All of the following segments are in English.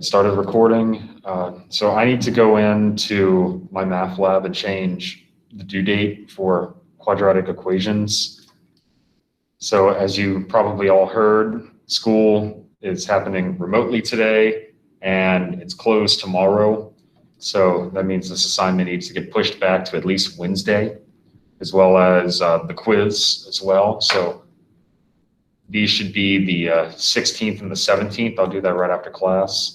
Started recording. So I need to go into my math lab and change the due date for quadratic equations. So as you probably all heard, school is happening remotely today and it's closed tomorrow. So that means this assignment needs to get pushed back to at least Wednesday, as well as the quiz as well. So these should be the 16th and the 17th. I'll do that right after class.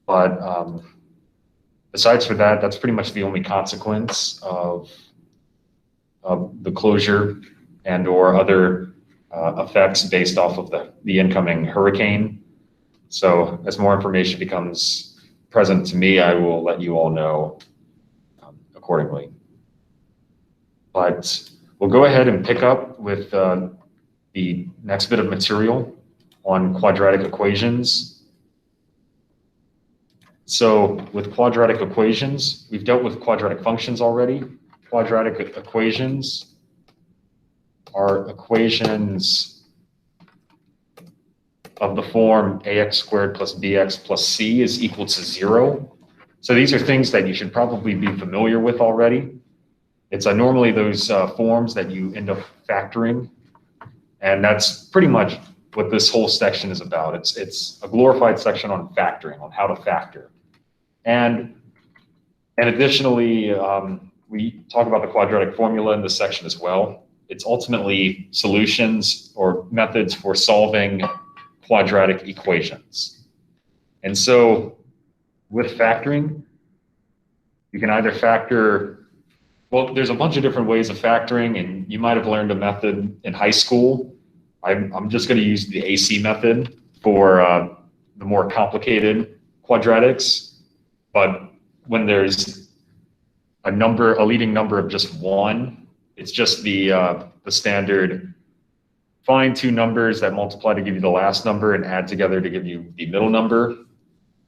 But besides for that, that's pretty much the only consequence of the closure and or other effects based off of the incoming hurricane. So as more information becomes present to me, I will let you all know accordingly. But we'll go ahead and pick up with the next bit of material on quadratic equations. So with quadratic equations, we've dealt with quadratic functions already. Quadratic equations are equations of the form ax squared plus bx plus c is equal to 0. So these are things that you should probably be familiar with already. It's normally those forms that you end up factoring. And that's pretty much what this whole section is about. It's a glorified section on factoring, on how to factor. And additionally, we talk about the quadratic formula in this section as well. It's ultimately solutions or methods for solving quadratic equations. And so with factoring, you can either factor, well, there's a bunch of different ways of factoring, and you might have learned a method in high school. I'm just going to use the AC method for the more complicated quadratics. But when there's a leading number of just 1, it's just the standard find two numbers that multiply to give you the last number and add together to give you the middle number.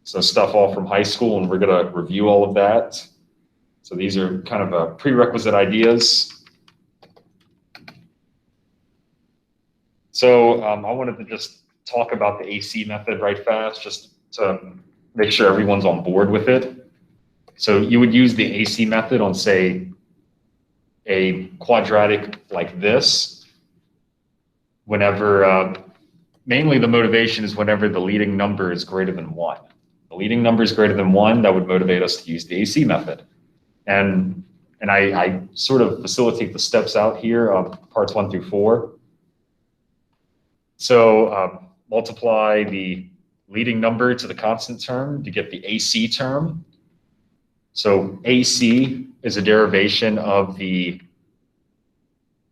So stuff all from high school, and we're going to review all of that. So these are kind of prerequisite ideas. So I wanted to just talk about the AC method right fast, just to make sure everyone's on board with it. So you would use the AC method on, say, a quadratic like this, whenever, mainly the motivation is whenever the leading number is greater than 1. The leading number is greater than 1, that would motivate us to use the AC method. And I sort of facilitate the steps out here of parts 1 through 4. So multiply the leading number to the constant term to get the AC term. So AC is a derivation of the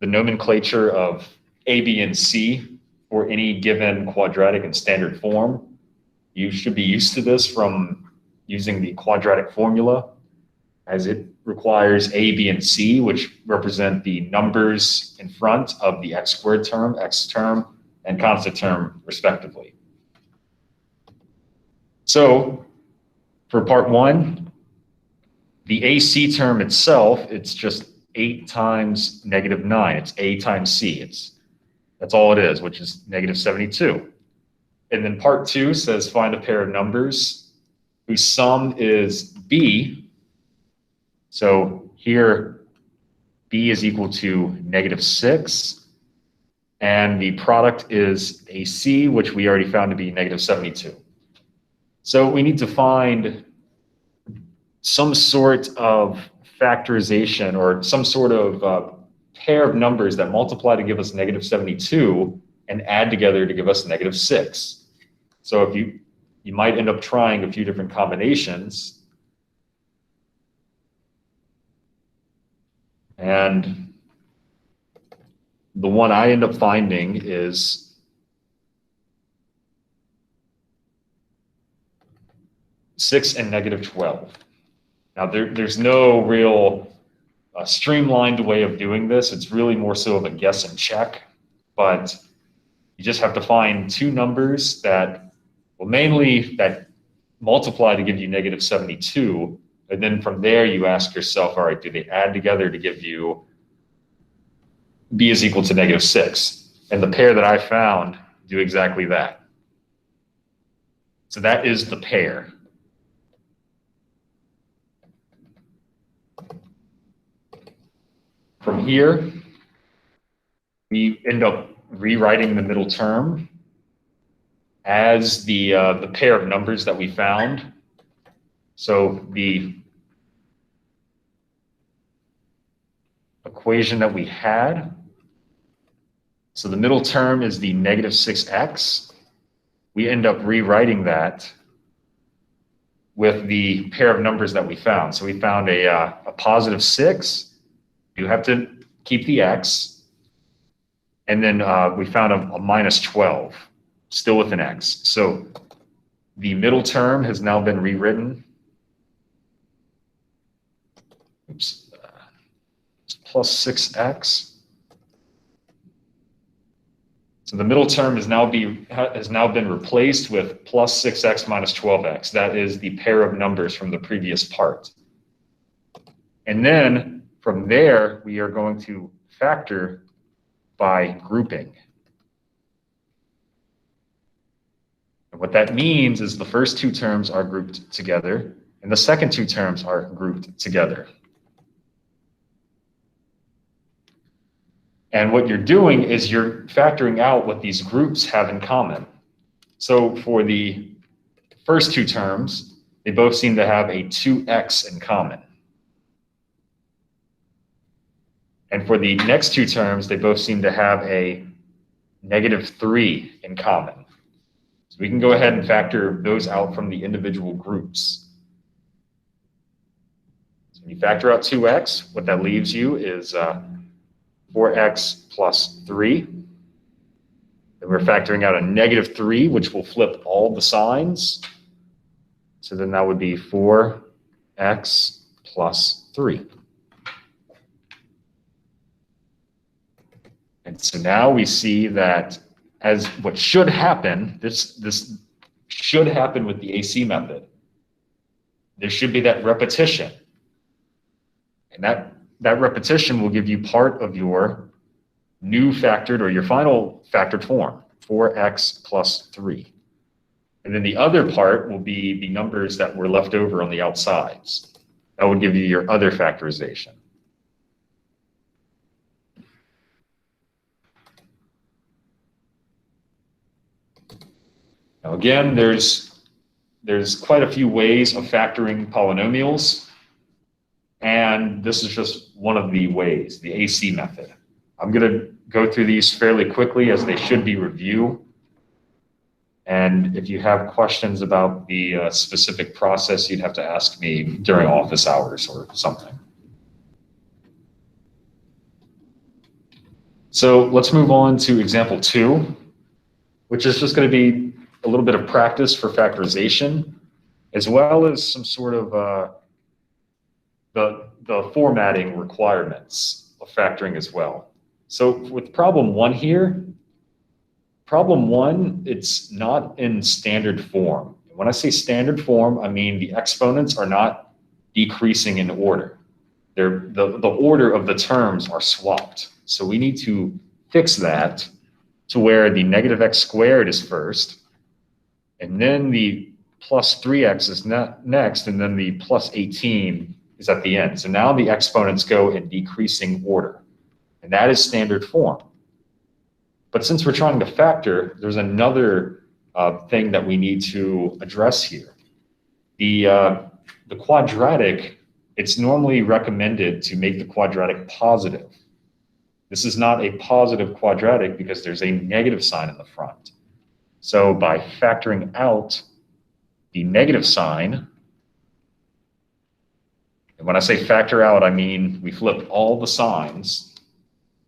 nomenclature of A, B, and C for any given quadratic in standard form. You should be used to this from using the quadratic formula, as it requires A, B, and C, which represent the numbers in front of the x squared term, x term, and constant term, respectively. So for part 1, the AC term itself, it's just 8 times -9. It's A times C. That's all it is, which is -72. And then part 2 says find a pair of numbers whose sum is B. So here, B is equal to -6. And the product is AC, which we already found to be -72. So we need to find some sort of factorization or some sort of pair of numbers that multiply to give us -72 and add together to give us -6. So if you might end up trying a few different combinations. And the one I end up finding is (6) and -12. Now, there's no real streamlined way of doing this. It's really more so of a guess and check, but you just have to find two numbers that, well, mainly that multiply to give you -72, and then from there you ask yourself, all right, do they add together to give you B is equal to -6? And the pair that I found do exactly that. So that is the pair. From here, we end up rewriting the middle term as the pair of numbers that we found. So the equation that we had, so the middle term is the negative 6x. We end up rewriting that with the pair of numbers that we found. So we found a positive 6. You have to keep the x. And then we found a minus 12, still with an x. So the middle term has now been rewritten. Oops. Plus 6x. So the middle term has now been replaced with plus 6x minus 12x. That is the pair of numbers from the previous part. And then from there, we are going to factor by grouping. And what that means is the first two terms are grouped together, and the second two terms are grouped together. And what you're doing is you're factoring out what these groups have in common. So for the first two terms, they both seem to have a 2x in common. And for the next two terms, they both seem to have a negative 3 in common. So we can go ahead and factor those out from the individual groups. So when you factor out 2x, what that leaves you is 4x plus 3. Then we're factoring out a negative 3, which will flip all the signs. So then that would be 4x plus 3. And so now we see that as what should happen, this should happen with the AC method. There should be that repetition. And that repetition will give you part of your new factored or your final factored form, 4x plus 3. And then the other part will be the numbers that were left over on the outsides. That would give you your other factorization. Now again, there's quite a few ways of factoring polynomials, and this is just one of the ways, the AC method. I'm going to go through these fairly quickly as they should be review. And if you have questions about the specific process, you'd have to ask me during office hours or something. So let's move on to example 2, which is just going to be a little bit of practice for factorization, as well as some sort of the formatting requirements of factoring as well. So with problem 1 here, problem 1, it's not in standard form. When I say standard form, I mean the exponents are not decreasing in order. The order of the terms are swapped. So we need to fix that to where the negative x squared is first, and then the plus 3x is next, and then the plus 18 is at the end. So now the exponents go in decreasing order, and that is standard form. But since we're trying to factor, there's another thing that we need to address here. The quadratic, it's normally recommended to make the quadratic positive. This is not a positive quadratic because there's a negative sign in the front. So by factoring out the negative sign, and when I say factor out, I mean we flip all the signs.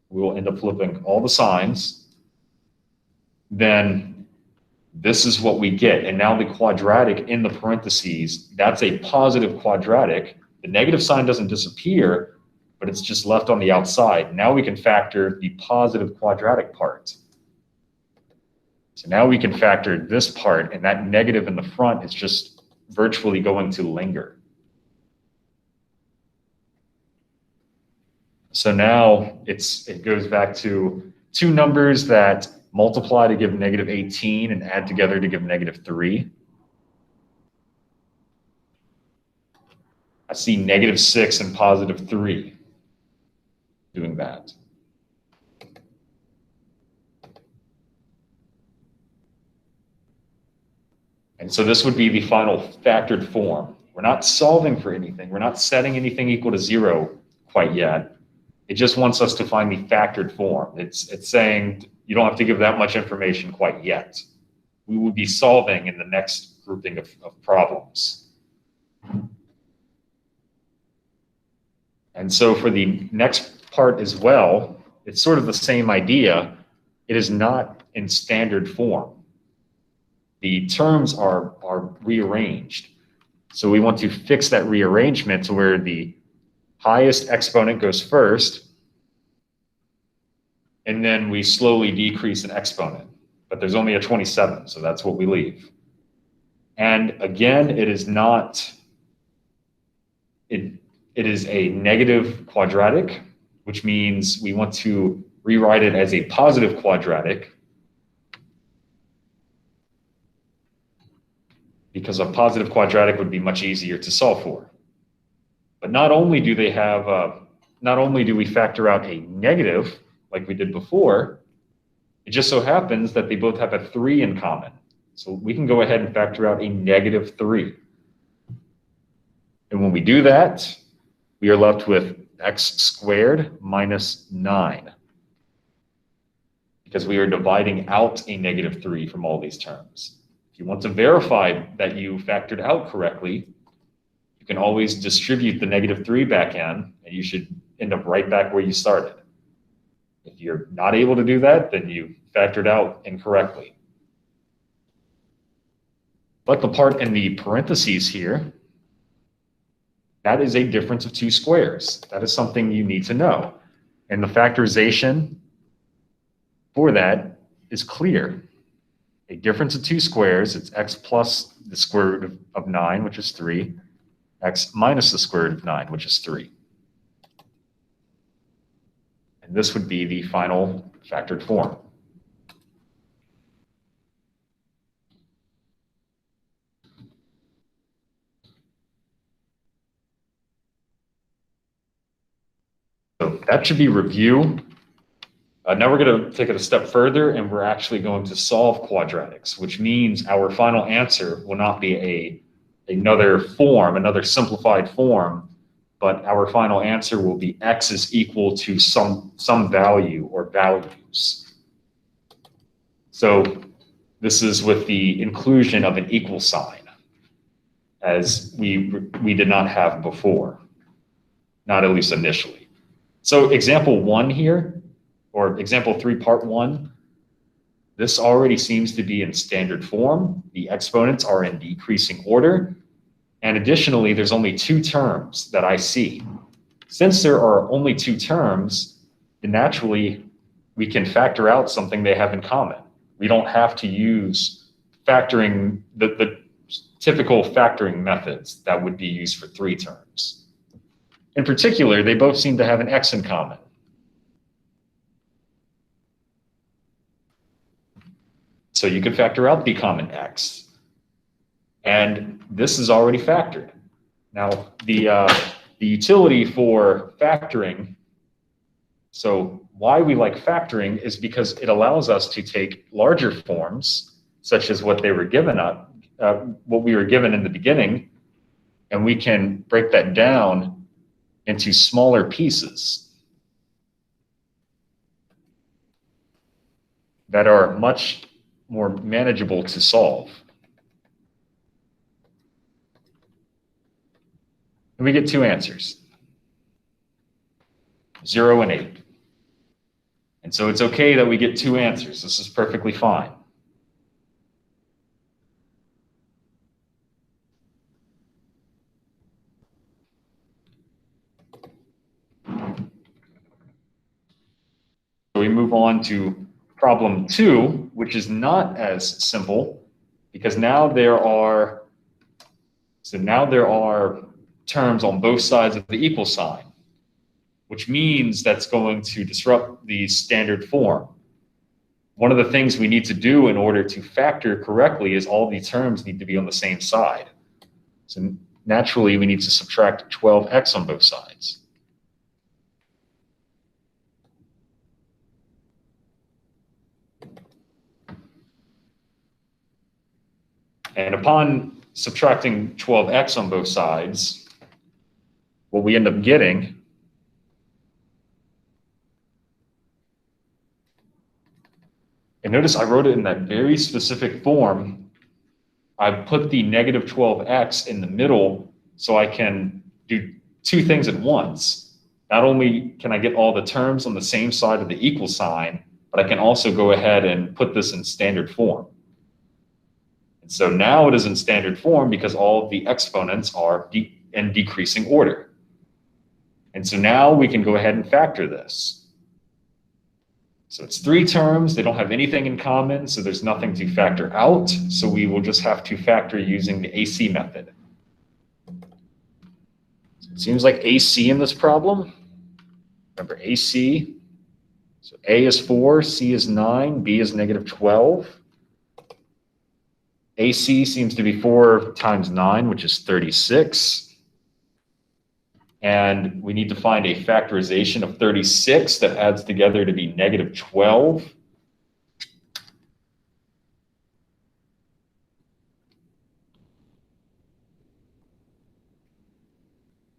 We will end up flipping all the signs. Then this is what we get. And now the quadratic in the parentheses, that's a positive quadratic. The negative sign doesn't disappear, but it's just left on the outside. Now we can factor the positive quadratic part. So now we can factor this part, and that negative in the front is just virtually going to linger. So now it goes back to two numbers that multiply to give negative 18 and add together to give negative 3. I see -6 and +3 doing that. And so this would be the final factored form. We're not solving for anything. We're not setting anything equal to 0 quite yet. It just wants us to find the factored form. It's saying you don't have to give that much information quite yet. We will be solving in the next grouping of problems. And so for the next part as well, it's sort of the same idea. It is not in standard form. The terms are rearranged. So we want to fix that rearrangement to where the highest exponent goes first, and then we slowly decrease an exponent. But there's only a 27, so that's what we leave. And again, it is not, it is a negative quadratic, which means we want to rewrite it as a positive quadratic, because a positive quadratic would be much easier to solve for. But not only do they have, not only do we factor out a negative, like we did before, it just so happens that they both have a 3 in common. So we can go ahead and factor out a -3. And when we do that, we are left with x² minus 9. Because we are dividing out a -3 from all these terms. If you want to verify that you factored out correctly, you can always distribute the -3 back in, and you should end up right back where you started. If you're not able to do that, then you factored out incorrectly. But the part in the parentheses here, that is a difference of 2 squares. That is something you need to know. And the factorization for that is clear. A difference of 2 squares, it's x plus the square root of 9, which is 3, x minus the square root of 9, which is 3. And this would be the final factored form. So that should be review. Now we're going to take it a step further, and we're actually going to solve quadratics, which means our final answer will not be another form, another simplified form, but our final answer will be x is equal to some value or values. So this is with the inclusion of an equal sign, as we did not have before, not at least initially. So example 1 here, or example 3, part 1, this already seems to be in standard form. The exponents are in decreasing order. And additionally, there's only 2 terms that I see. Since there are only 2 terms, then naturally we can factor out something they have in common. We don't have to use factoring, the typical factoring methods that would be used for 3 terms. In particular, they both seem to have an x in common. So you could factor out the common x. And this is already factored. Now, the utility for factoring, so why we like factoring is because it allows us to take larger forms, such as what they were given what we were given in the beginning, and we can break that down into smaller pieces that are much more manageable to solve. And we get 2 answers, 0 and 8. And so it's okay that we get 2 answers. This is perfectly fine. So we move on to problem 2, which is not as simple, because now there are terms on both sides of the equal sign, which means that's going to disrupt the standard form. One of the things we need to do in order to factor correctly is all the terms need to be on the same side. So naturally we need to subtract 12x on both sides. And upon subtracting 12x on both sides, what we end up getting and notice I wrote it in that very specific form. I put the negative 12x in the middle so I can do two things at once. Not only can I get all the terms on the same side of the equal sign, but I can also go ahead and put this in standard form. And so now it is in standard form because all of the exponents are in decreasing order. And so now we can go ahead and factor this. So it's three terms, they don't have anything in common, so there's nothing to factor out. So we will just have to factor using the AC method. So it seems like AC in this problem. Remember AC, so A is 4, C is 9, B is negative 12. AC seems to be 4 times 9, which is 36. And we need to find a factorization of 36 that adds together to be negative 12.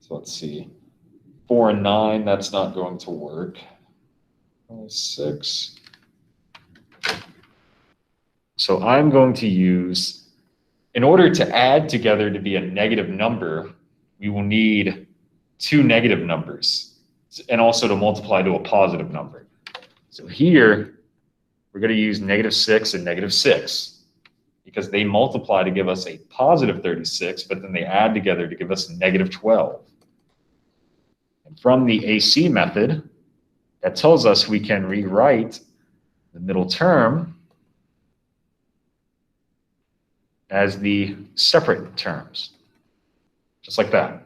So let's see. 4 and 9, that's not going to work. 6. So I'm going to use, in order to add together to be a negative number, we will need two negative numbers and also to multiply to a positive number. So here, we're going to use negative 6 and negative 6 because they multiply to give us a positive 36, but then they add together to give us negative 12. And from the AC method, that tells us we can rewrite the middle term as the separate terms, just like that.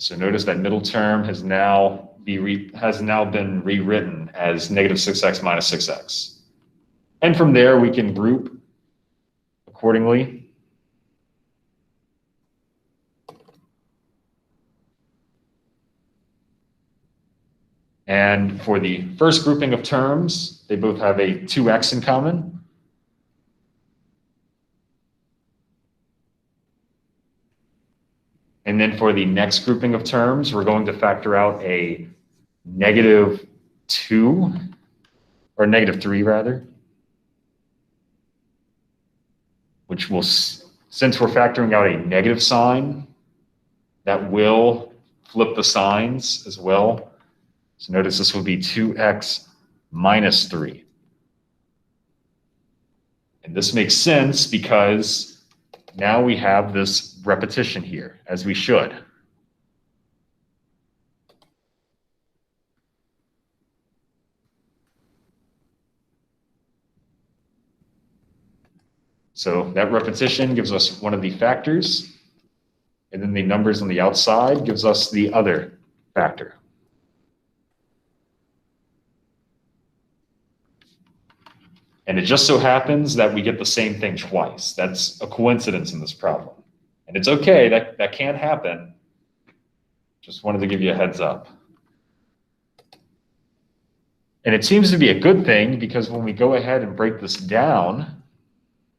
So notice that middle term has now been rewritten as negative 6x minus 6x. And from there, we can group accordingly. And for the first grouping of terms, they both have a 2x in common. And then for the next grouping of terms, we're going to factor out a negative 2, or negative 3 rather, which will, since we're factoring out a negative sign, that will flip the signs as well. So notice this will be 2x minus 3. And this makes sense because now we have this repetition here, as we should. So that repetition gives us one of the factors, and then the numbers on the outside gives us the other factor. And it just so happens that we get the same thing twice. That's a coincidence in this problem. And it's okay, that can happen. Just wanted to give you a heads up. And it seems to be a good thing because when we go ahead and break this down,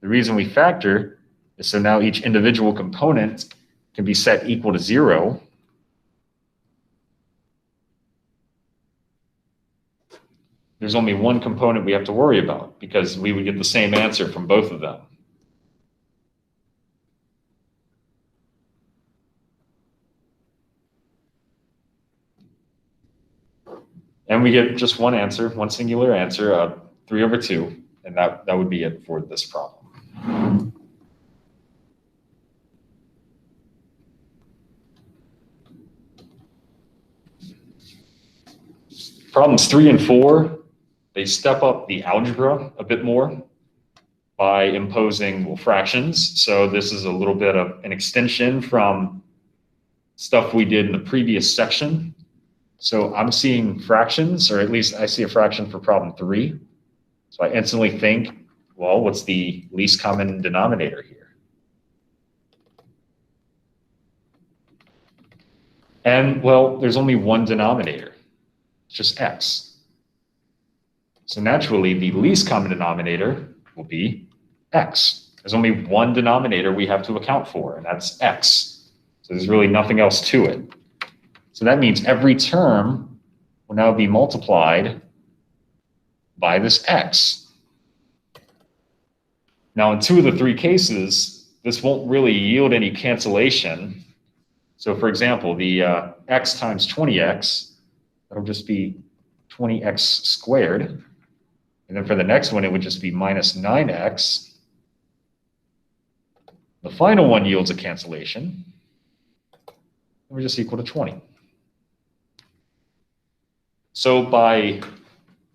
the reason we factor is so now each individual component can be set equal to 0. There's only one component we have to worry about because we would get the same answer from both of them. And we get just one answer, one singular answer, 3/2, and that would be it for this problem. Problems 3 and 4, they step up the algebra a bit more by imposing fractions. So this is a little bit of an extension from stuff we did in the previous section. So I'm seeing fractions, or at least I see a fraction for problem 3. So I instantly think, Well, what's the least common denominator here? And, well, there's only one denominator. It's just x. So naturally, the least common denominator will be x. There's only one denominator we have to account for, and that's x. So there's really nothing else to it. So that means every term will now be multiplied by this x. Now, in 2 of the 3 cases, this won't really yield any cancellation. So for example, the x times 20x, that'll just be 20x squared. And then for the next one, it would just be minus 9x. The final one yields a cancellation. And we're just equal to 20. So by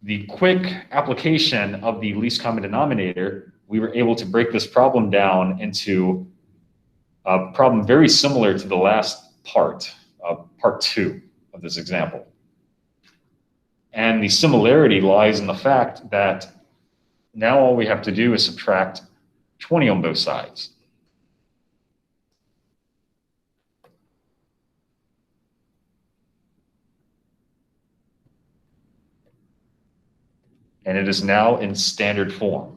the quick application of the least common denominator, we were able to break this problem down into a problem very similar to the last part, part 2 of this example. And the similarity lies in the fact that now all we have to do is subtract 20 on both sides. And it is now in standard form.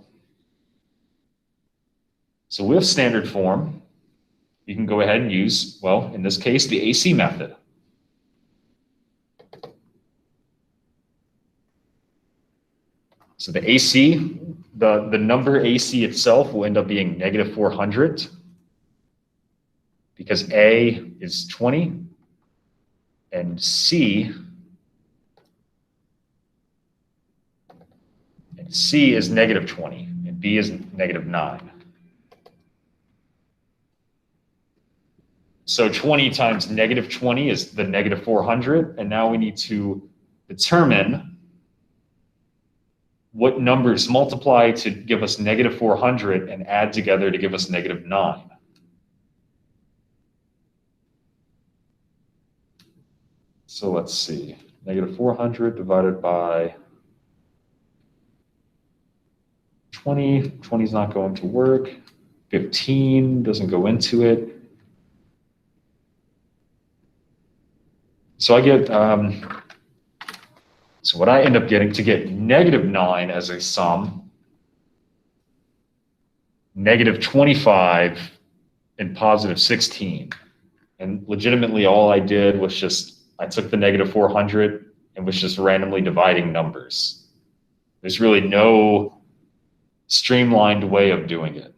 So with standard form, you can go ahead and use, well, in this case, the AC method. So the AC, the number AC itself will end up being negative 400 because A is 20 and C is negative 20 and B is negative 9. So 20 times negative 20 is the negative 400, and now we need to determine what numbers multiply to give us negative 400 and add together to give us negative 9. So let's see, negative 400 divided by 20. 20 is not going to work. 15 doesn't go into it. So I get, so what I end up getting to get negative 9 as a sum, negative 25 and positive 16. And legitimately all I did was just, I took the negative 400 and was just randomly dividing numbers. There's really no streamlined way of doing it.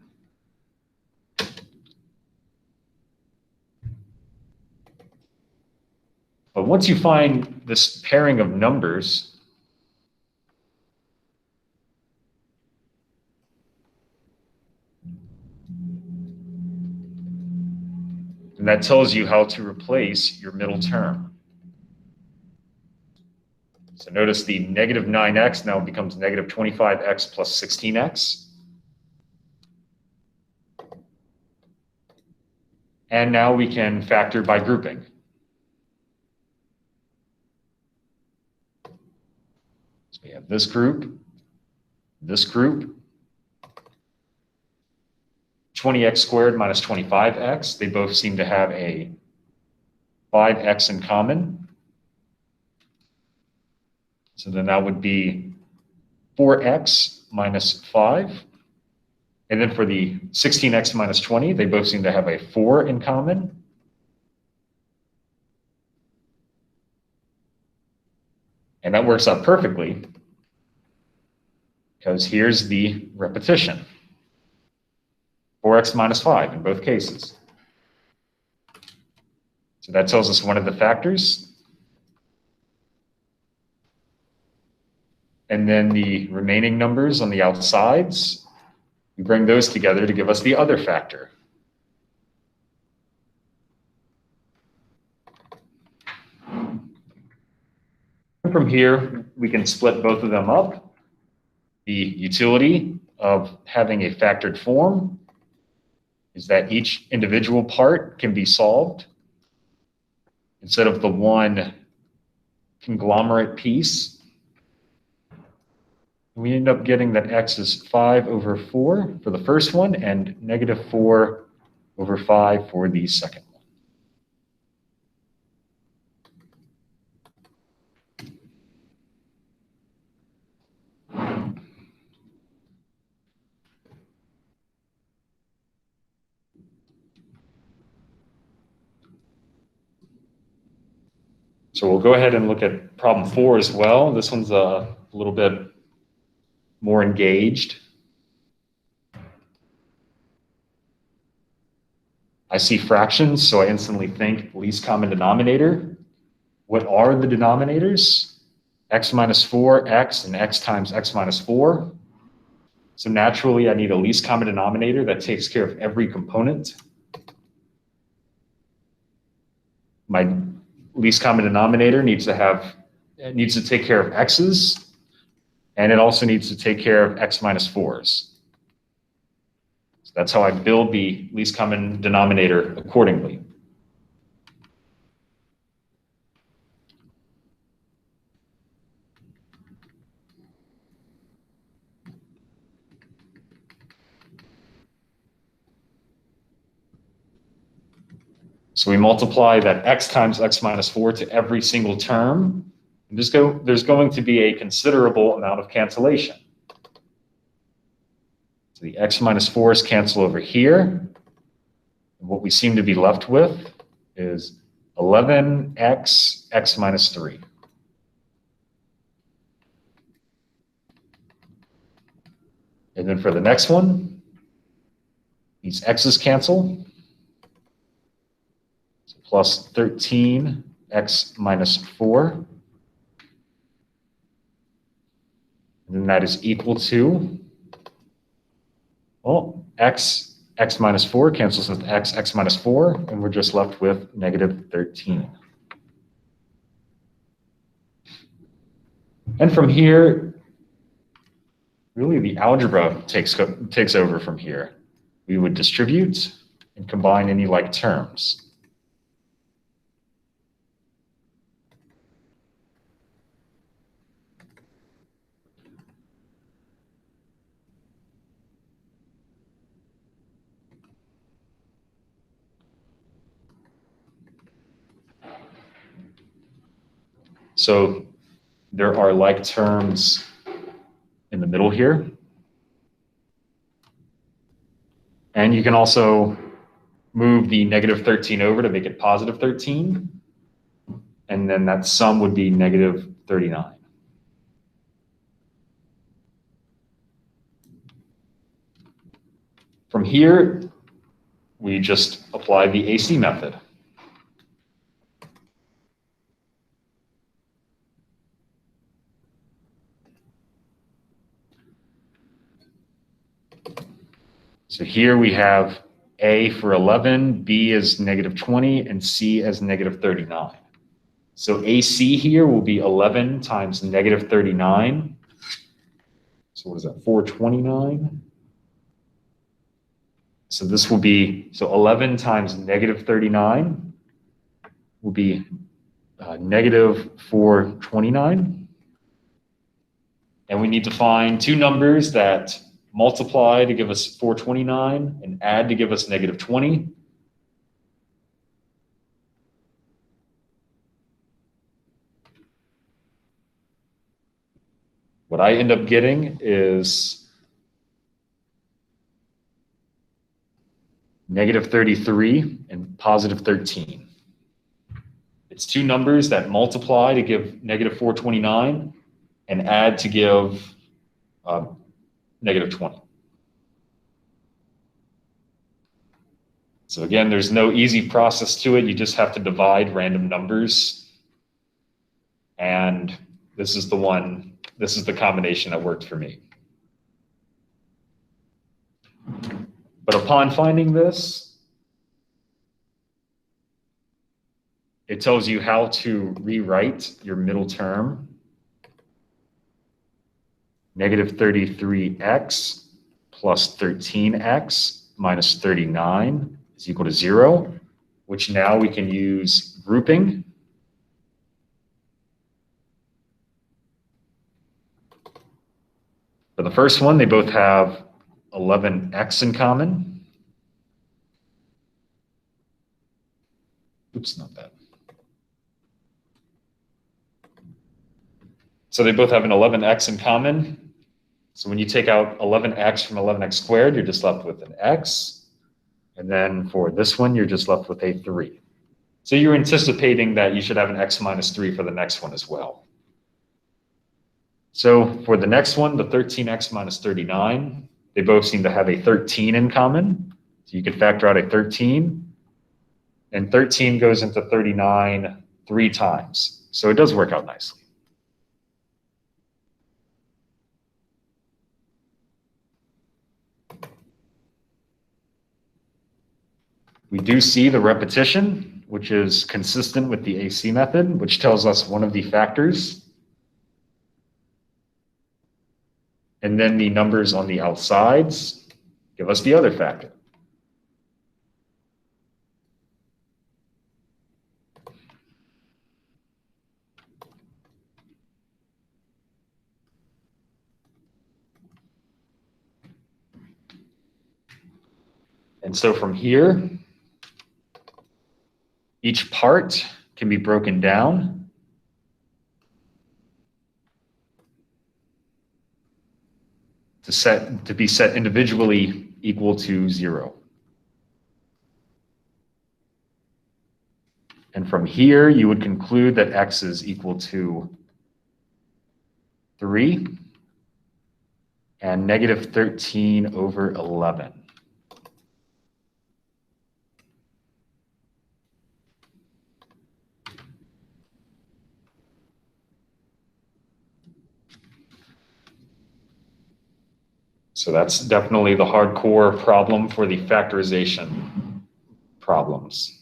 But once you find this pairing of numbers, and that tells you how to replace your middle term. So notice the negative 9x now becomes negative 25x plus 16x. And now we can factor by grouping. So we have this group, 20x squared minus 25x. They both seem to have a 5x in common. So then that would be 4x minus 5. And then for the 16x minus 20, they both seem to have a 4 in common. And that works out perfectly because here's the repetition. 4x minus 5 in both cases. So that tells us one of the factors. And then the remaining numbers on the outsides, we bring those together to give us the other factor. And from here, we can split both of them up. The utility of having a factored form is that each individual part can be solved instead of the one conglomerate piece. We end up getting that x is 5 over 4 for the first one and negative 4 over 5 for the second one. So we'll go ahead and look at problem 4 as well. This one's a little bit more engaged. I see fractions, so I instantly think least common denominator. What are the denominators? X minus 4, x, and x times x minus 4. So naturally, I need a least common denominator that takes care of every component. My least common denominator needs to take care of x's, and it also needs to take care of x minus 4's. So that's how I build the least common denominator accordingly. So we multiply that x times x minus 4 to every single term. And there's going to be a considerable amount of cancellation. So the x minus 4's cancel over here. And what we seem to be left with is 11x, x minus 3. And then for the next one, these x's cancel. So plus 13x minus 4. And then that is equal to, well, x minus 4 cancels with x minus 4, and we're just left with negative 13. And from here, really the algebra takes over from here. We would distribute and combine any like terms. So there are like terms in the middle here. And you can also move the negative 13 over to make it positive 13. And then that sum would be negative 39. From here, we just apply the AC method. So here we have A for 11, B is negative 20, and C as negative 39. So AC here will be 11 times negative 39. So what is that, 429? So this will be, so 11 times negative 39 will be negative 429. And we need to find two numbers that multiply to give us 429 and add to give us negative 20. What I end up getting is negative 33 and positive 13. It's two numbers that multiply to give negative 429 and add to give negative 20. So again, there's no easy process to it. You just have to divide random numbers. And this is the combination that worked for me. But upon finding this, it tells you how to rewrite your middle term. Negative 33x plus 13x minus 39 is equal to 0, which now we can use grouping. For the first one, they both have 11x in common. Oops, not that. So they both have an 11x in common. So when you take out 11x from 11x squared, you're just left with an x. And then for this one, you're just left with a 3. So you're anticipating that you should have an x minus 3 for the next one as well. So for the next one, the 13x minus 39, they both seem to have a 13 in common. So you could factor out a 13. And 13 goes into 39 3 times. So it does work out nicely. We do see the repetition, which is consistent with the AC method, which tells us one of the factors. And then the numbers on the outsides give us the other factor. And so from here, each part can be broken down to be set individually equal to 0. And from here, you would conclude that x is equal to 3 and negative 13 over 11. So that's definitely the hardcore problem for the factorization problems.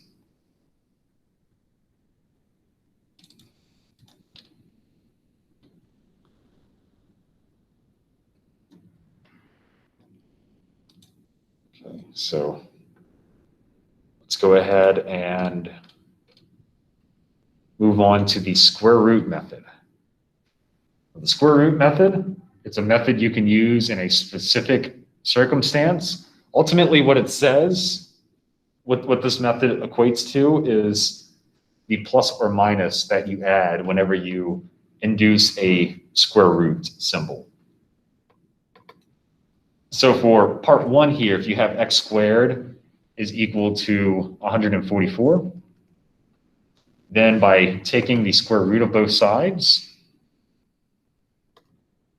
Okay, so let's go ahead and move on to the square root method. The square root method, it's a method you can use in a specific circumstance. Ultimately, what it says, what this method equates to is the plus or minus that you add whenever you induce a square root symbol. So for part 1 here, if you have x squared is equal to 144, then by taking the square root of both sides,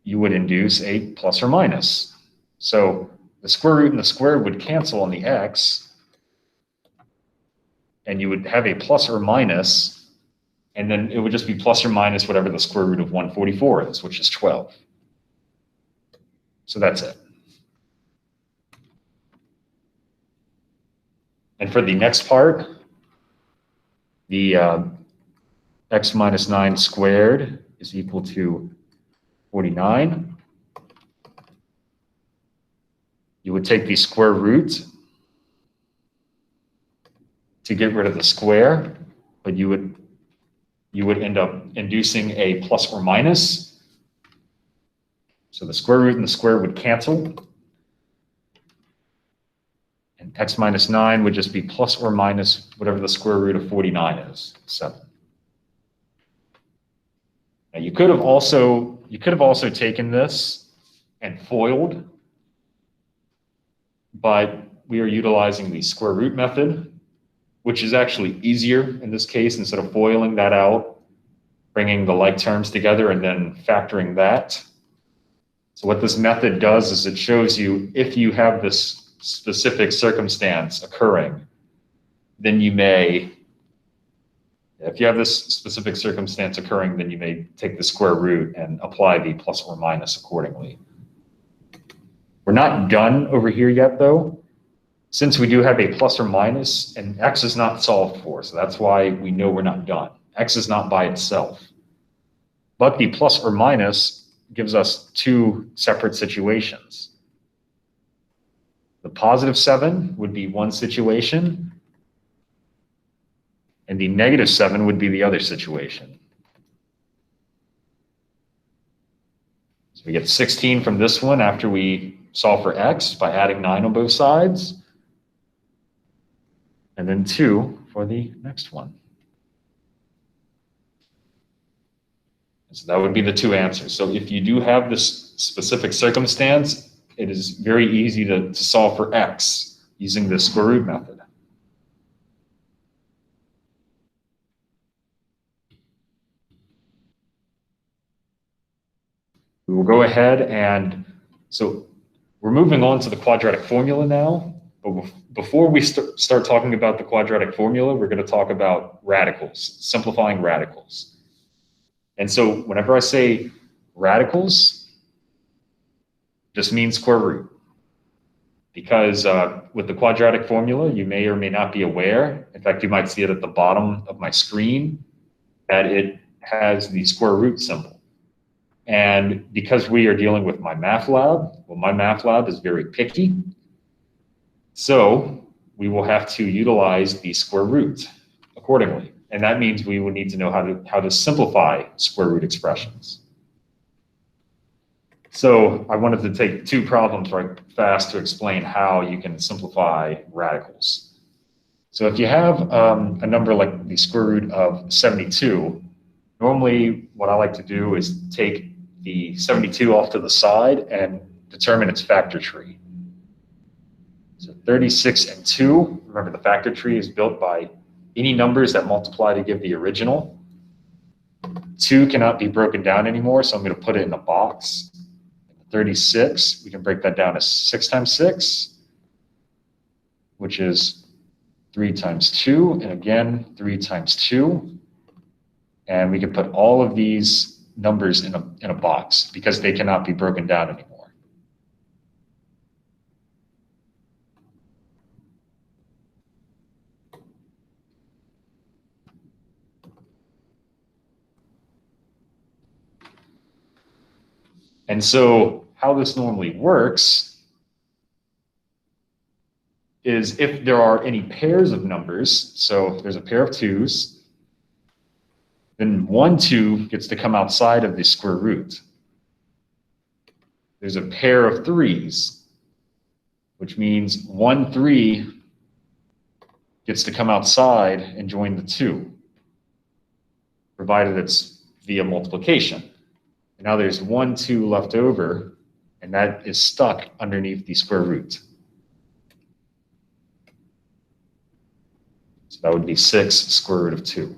you would induce a plus or minus. So the square root and the square would cancel on the x, and you would have a plus or minus, and then it would just be plus or minus whatever the square root of 144 is, which is 12. So that's it. And for the next part, the x minus 9 squared is equal to 49. You would take the square root to get rid of the square, but you would end up inducing a plus or minus. So the square root and the square would cancel. And x minus 9 would just be plus or minus whatever the square root of 49 is, 7. Now you could have also taken this and FOILed, but we are utilizing the square root method, which is actually easier in this case. Instead of FOILing that out, bringing the like terms together and then factoring that. So what this method does is it shows you if you have this specific circumstance occurring, then you may, if you have this specific circumstance occurring, then you may take the square root and apply the plus or minus accordingly. We're not done over here yet, though. Since we do have a plus or minus, and x is not solved for, so that's why we know we're not done. X is not by itself. But the plus or minus gives us 2 separate situations. The positive 7 would be one situation, and the negative 7 would be the other situation. So We get 16 from this one after we solve for x by adding 9 on both sides. And then 2 for the next one. So that would be the 2 answers. So if you do have this specific circumstance, it is very easy to solve for x using the square root method. We will go ahead and, so we're moving on to the quadratic formula now. But before we start talking about the quadratic formula, we're going to talk about radicals, simplifying radicals. And so whenever I say radicals, just means square root. Because with the quadratic formula, you may or may not be aware, in fact, you might see it at the bottom of my screen, that it has the square root symbol. And because we are dealing with MyMathLab, well, MyMathLab is very picky. So we will have to utilize the square root accordingly. And that means we will need to know how to simplify square root expressions. So I wanted to take 2 problems right fast to explain how you can simplify radicals. So if you have a number like the square root of 72, normally what I like to do is take the 72 off to the side and determine its factor tree. So 36 and 2, remember the factor tree is built by any numbers that multiply to give the original. 2 cannot be broken down anymore, so I'm going to put it in a box. 36, we can break that down as 6 times 6, which is 3 times 2, and again, 3 times 2. And we can put all of these numbers in a box because they cannot be broken down anymore. And so how this normally works is if there are any pairs of numbers, so if there's a pair of 2s, then 1 2 gets to come outside of the square root. There's a pair of 3s, which means 1 3 gets to come outside and join the 2, provided it's via multiplication. And now there's 1 2 left over, and that is stuck underneath the square root. So that would be 6 square root of 2.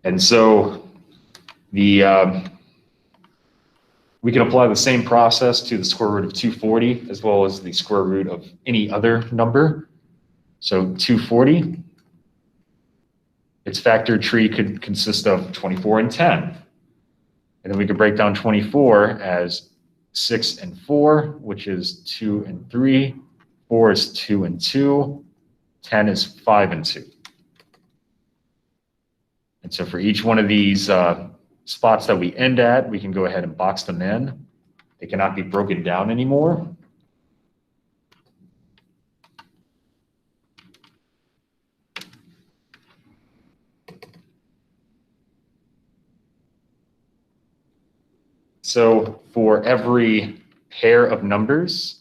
And so we can apply the same process to the square root of 240 as well as the square root of any other number. So 240, its factor tree could consist of 24 and 10. And then we could break down 24 as 6 and 4, which is 2 and 3. 4 is 2 and 2. 10 is 5 and 2. And so for each one of these spots that we end at, we can go ahead and box them in. They cannot be broken down anymore. So for every pair of numbers,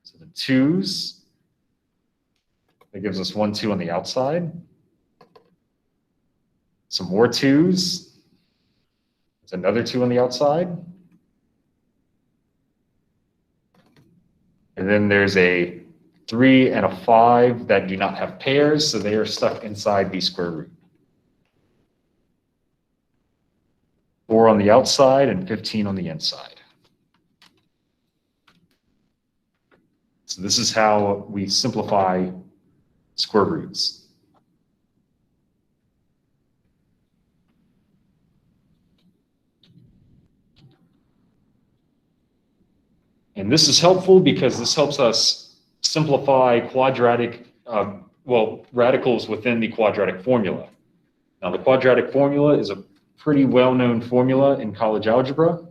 so the 2s, that gives us 1 2 on the outside. Some more 2s. There's another 2 on the outside. And then there's a 3 and a 5 that do not have pairs, so they are stuck inside the square root. 4 on the outside and 15 on the inside. So this is how we simplify square roots. And this is helpful because this helps us simplify radicals within the quadratic formula. Now, the quadratic formula is a pretty well-known formula in college algebra.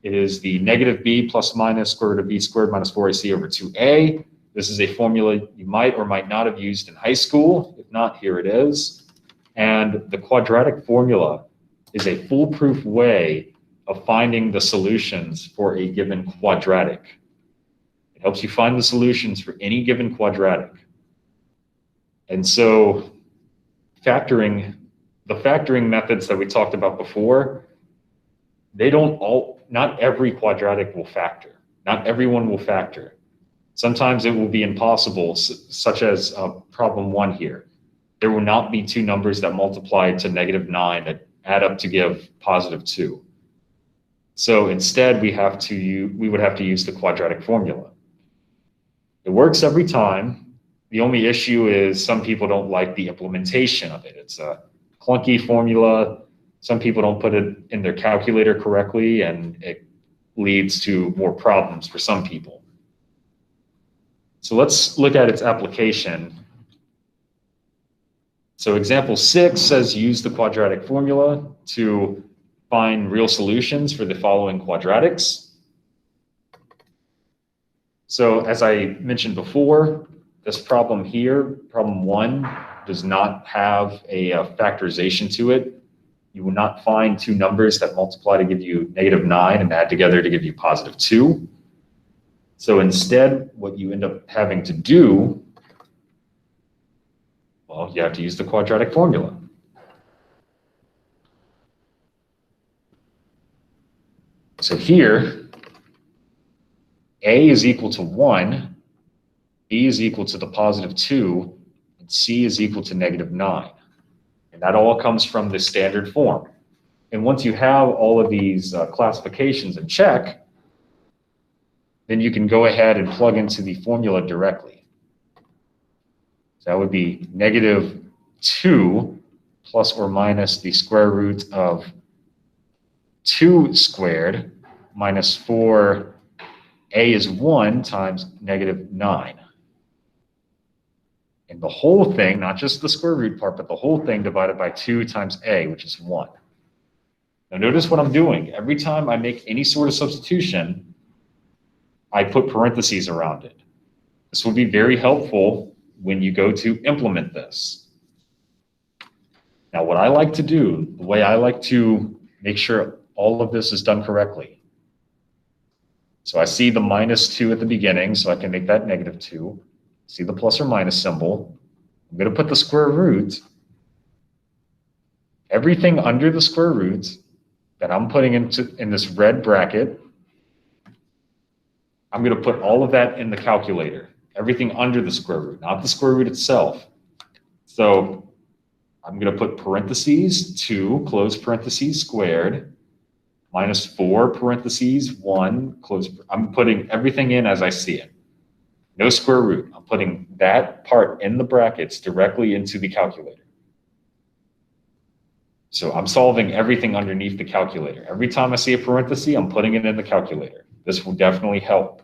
It is the negative b plus minus square root of b squared minus 4ac over 2a. This is a formula you might or might not have used in high school. If not, here it is. And the quadratic formula is a foolproof way of finding the solutions for a given quadratic. It helps you find the solutions for any given quadratic. And so the factoring methods that we talked about before, not every quadratic will factor. Not everyone will factor. Sometimes it will be impossible, such as problem 1 here. There will not be two numbers that multiply to -9 that add up to give +2. So instead, we would have to use the quadratic formula. It works every time. The only issue is some people don't like the implementation of it. It's a clunky formula. Some people don't put it in their calculator correctly, and it leads to more problems for some people. So let's look at its application. So example 6 says use the quadratic formula to find real solutions for the following quadratics. So as I mentioned before, this problem here, problem 1, does not have a factorization to it. You will not find two numbers that multiply to give you -9 and add together to give you +2. So instead, what you end up having to do, well, you have to use the quadratic formula. So here, A is equal to 1, B is equal to the +2, and C is equal to -9. And that all comes from the standard form. And once you have all of these classifications in check, then you can go ahead and plug into the formula directly. So that would be -2 plus or minus the square root of 2 squared minus 4. A is 1 times -9. And the whole thing, not just the square root part, but the whole thing divided by 2 times A, which is 1. Now notice what I'm doing. Every time I make any sort of substitution, I put parentheses around it. This will be very helpful when you go to implement this. Now what I like to do, the way I like to make sure all of this is done correctly. So I see the -2 at the beginning, so I can make that -2. See the plus or minus symbol. I'm going to put the square root. Everything under the square root that I'm putting in this red bracket, I'm going to put all of that in the calculator. Everything under the square root, not the square root itself. So I'm going to put parentheses 2, close parentheses, squared, minus 4, parentheses, 1, close. I'm putting everything in as I see it. No square root. I'm putting that part in the brackets directly into the calculator. So I'm solving everything underneath the calculator. Every time I see a parenthesis, I'm putting it in the calculator. This will definitely help.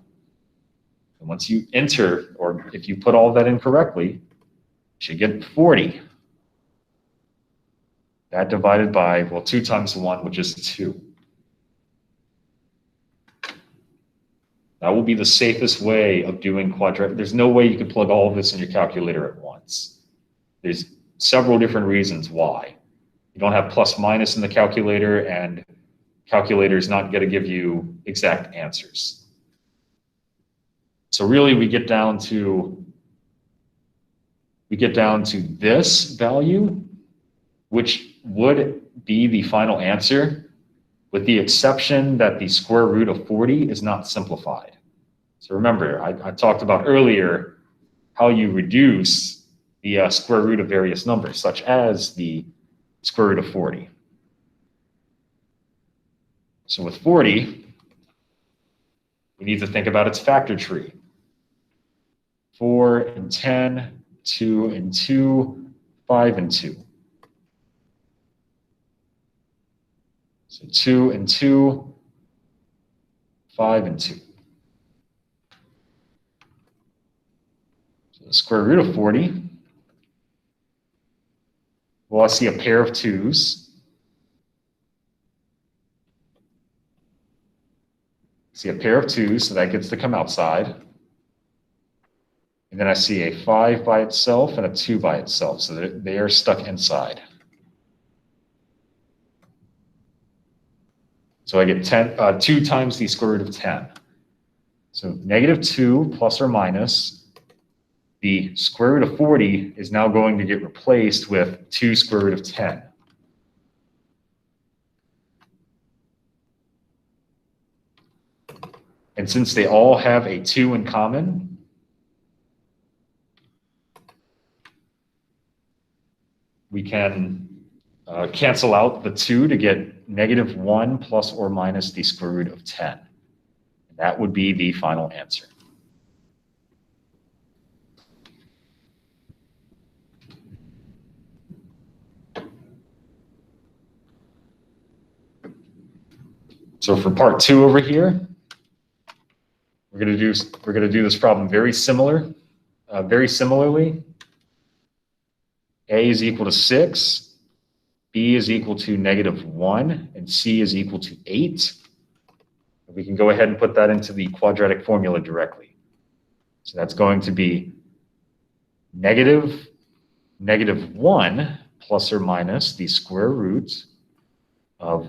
And once you enter, or if you put all that in correctly, you should get 40. That divided by, well, 2 times 1, which is 2. That will be the safest way of doing quadratic. There's no way you can plug all of this in your calculator at once. There's several different reasons why. You don't have plus minus in the calculator, and calculator is not going to give you exact answers. So really we get down to this value, which would be the final answer, with the exception that the square root of 40 is not simplified. So remember, I talked about earlier how you reduce the square root of various numbers, such as the square root of 40. So with 40, we need to think about its factor tree. 4 and 10, 2 and 2, 5 and 2. So 2 and 2, 5 and 2. So the square root of 40, well, I see a pair of 2's. See a pair of 2's, so that gets to come outside. And then I see a 5 by itself and a 2 by itself, so they are stuck inside. So I get 2 times the square root of 10. So -2 plus or minus the square root of 40 is now going to get replaced with 2 square root of 10. And since they all have a 2 in common, we can cancel out the 2 to get -1 plus or minus the square root of 10. And that would be the final answer. So for part 2 over here, we're going to do this problem very similarly. A is equal to 6, B is equal to -1, and C is equal to 8. We can go ahead and put that into the quadratic formula directly. So that's going to be -1 plus or minus the square root of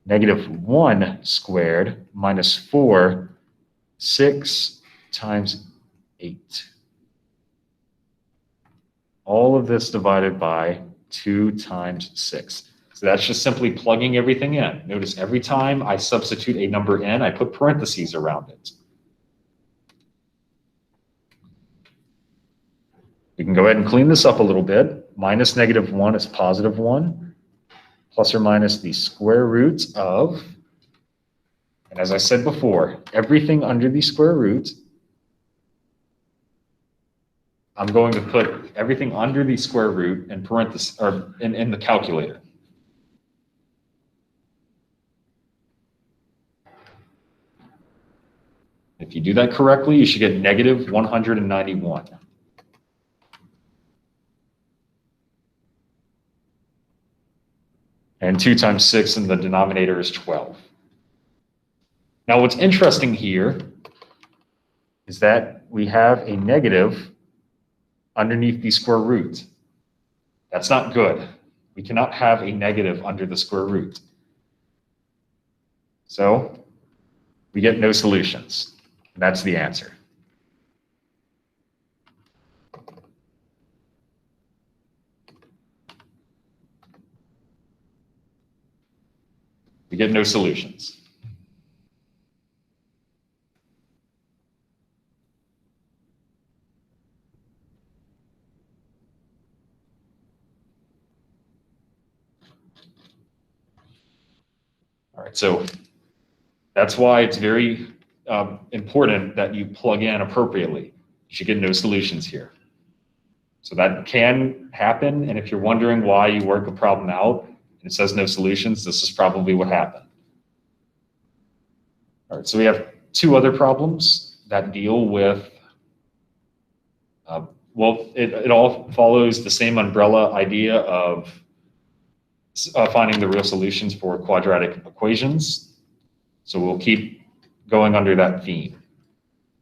-1 squared minus 4, 6 times 8. All of this divided by 2 times 6. So that's just simply plugging everything in. Notice every time I substitute a number in, I put parentheses around it. We can go ahead and clean this up a little bit. Minus -1 is +1, plus or minus the square root of, and as I said before, everything under the square root, I'm going to put everything under the square root in parentheses, or in the calculator. If you do that correctly, you should get -191. And 2 times 6 in the denominator is 12. Now what's interesting here is that we have a negative underneath the square root. That's not good. We cannot have a negative under the square root. So we get no solutions. And that's the answer. We get no solutions. All right, so that's why it's very important that you plug in appropriately. You should get no solutions here. So that can happen, and if you're wondering why you work a problem out and it says no solutions, this is probably what happened. All right, so we have 2 other problems that deal with, well, it all follows the same umbrella idea of finding the real solutions for quadratic equations. So we'll keep going under that theme.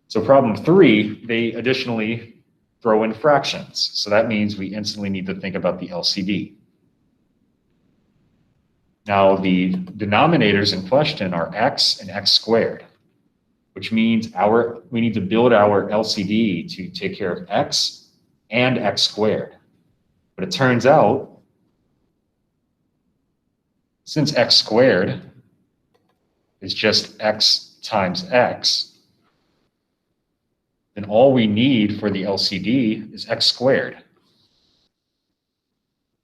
So problem 3, they additionally throw in fractions. So that means we instantly need to think about the LCD. Now the denominators in question are x and x squared, which means we need to build our LCD to take care of x and x squared. But it turns out, since x squared is just x times x, then all we need for the LCD is x squared.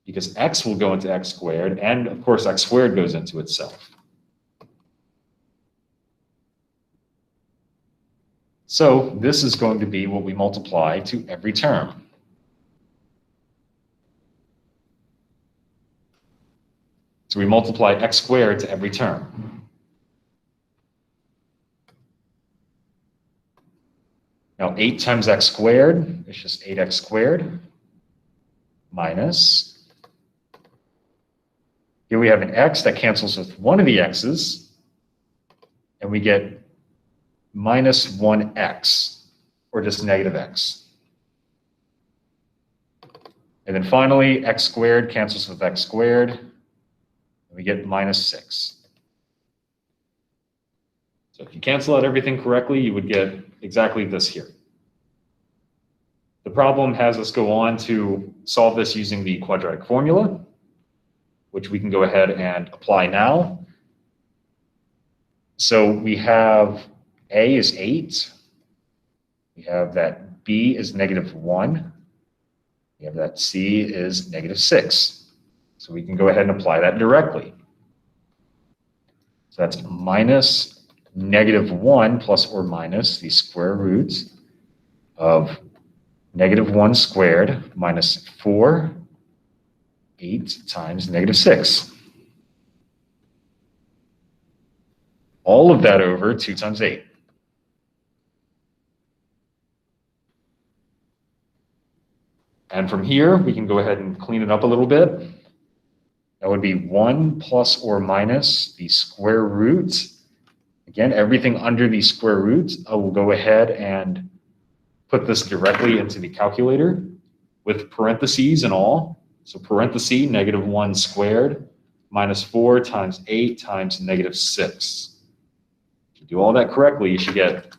Because x will go into x squared, and of course x squared goes into itself. So this is going to be what we multiply to every term. So we multiply x squared to every term. Now 8 times x squared is just 8x squared minus, here we have an x that cancels with one of the x's, and we get minus 1x, or just negative x. And then finally, x squared cancels with x squared, and we get minus 6. So if you cancel out everything correctly, you would get exactly this here. The problem has us go on to solve this using the quadratic formula, which we can go ahead and apply now. So we have A is 8. We have that B is -1. We have that C is -6. So we can go ahead and apply that directly. So that's minus -1 plus or minus the square roots of -1 squared minus 4, 8 times -6. All of that over 2 times 8. And from here, we can go ahead and clean it up a little bit. That would be 1 plus or minus the square root. Again, everything under the square root, I will go ahead and put this directly into the calculator with parentheses and all. So parenthesis, -1 squared minus 4 times 8 times -6. If you do all that correctly, you should get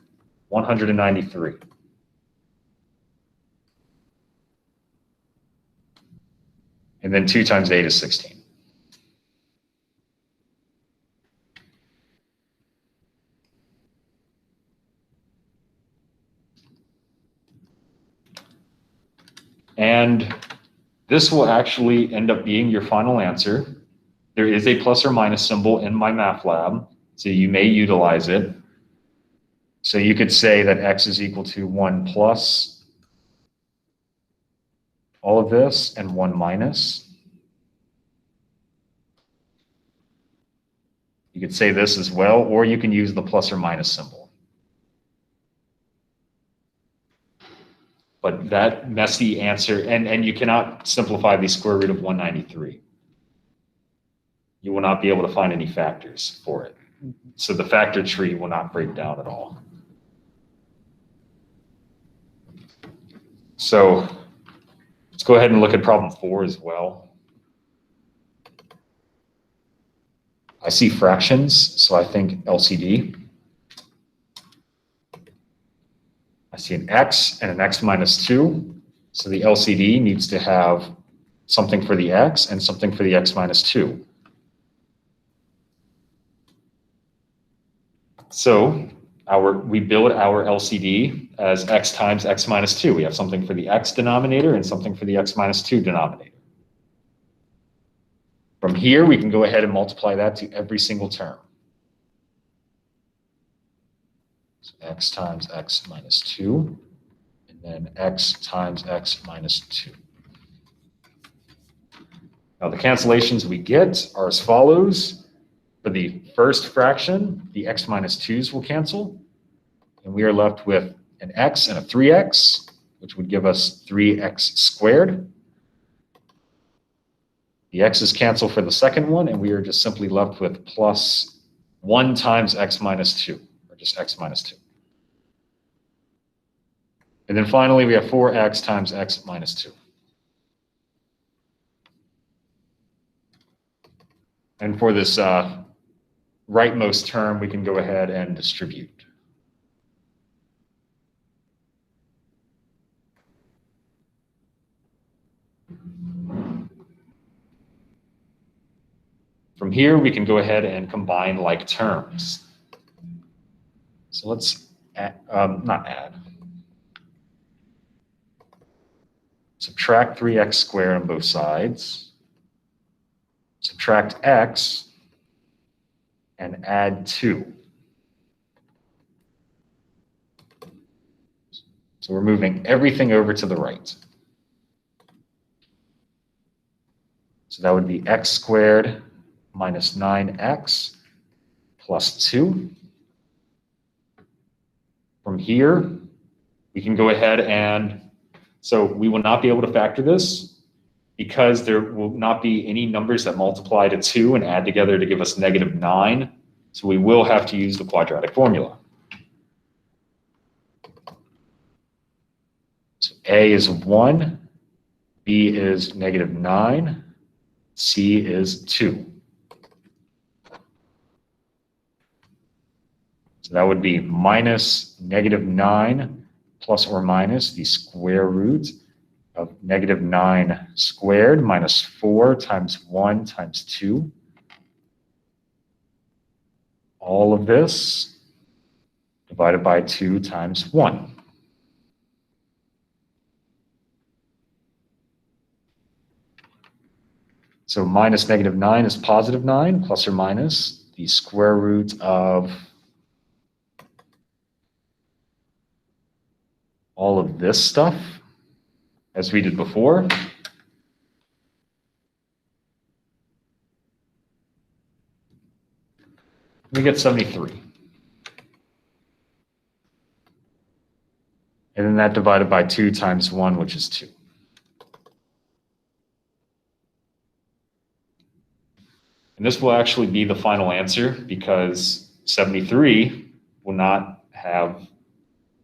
193. And then 2 times 8 is 16. And this will actually end up being your final answer. There is a plus or minus symbol in MyMathLab, so you may utilize it. So you could say that x is equal to 1 plus all of this and 1 minus. You could say this as well, or you can use the plus or minus symbol. But that messy answer, and you cannot simplify the square root of 193. You will not be able to find any factors for it. So the factor tree will not break down at all. So let's go ahead and look at problem 4 as well. I see fractions, so I think LCD. I see an x and an x minus 2. So the LCD needs to have something for the x and something for the x minus 2. So we build our LCD as x times x minus 2. We have something for the x denominator and something for the x minus 2 denominator. From here, we can go ahead and multiply that to every single term. So x times x minus 2, and then x times x minus 2. Now the cancellations we get are as follows. For the first fraction, the x minus 2's will cancel, and we are left with an x and a 3x, which would give us 3x squared. The x's cancel for the second one, and we are just simply left with plus 1 times x minus 2, or just x minus 2. And then finally, we have 4x times x minus 2. And for this rightmost term, we can go ahead and distribute. From here, we can go ahead and combine like terms. So let's subtract 3x squared on both sides, subtract x, and add 2. So we're moving everything over to the right. So that would be x squared minus 9x plus 2. From here, we can go ahead and, so we will not be able to factor this because there will not be any numbers that multiply to 2 and add together to give us -9. So we will have to use the quadratic formula. So A is 1, B is -9, C is 2. So that would be minus -9 plus or minus the square root of -9 squared minus 4 times 1 times 2. All of this divided by 2 times 1. So minus -9 is positive 9, plus or minus the square root of all of this stuff, as we did before. We get 73. And then that divided by 2 times 1, which is 2. And this will actually be the final answer because 73 will not have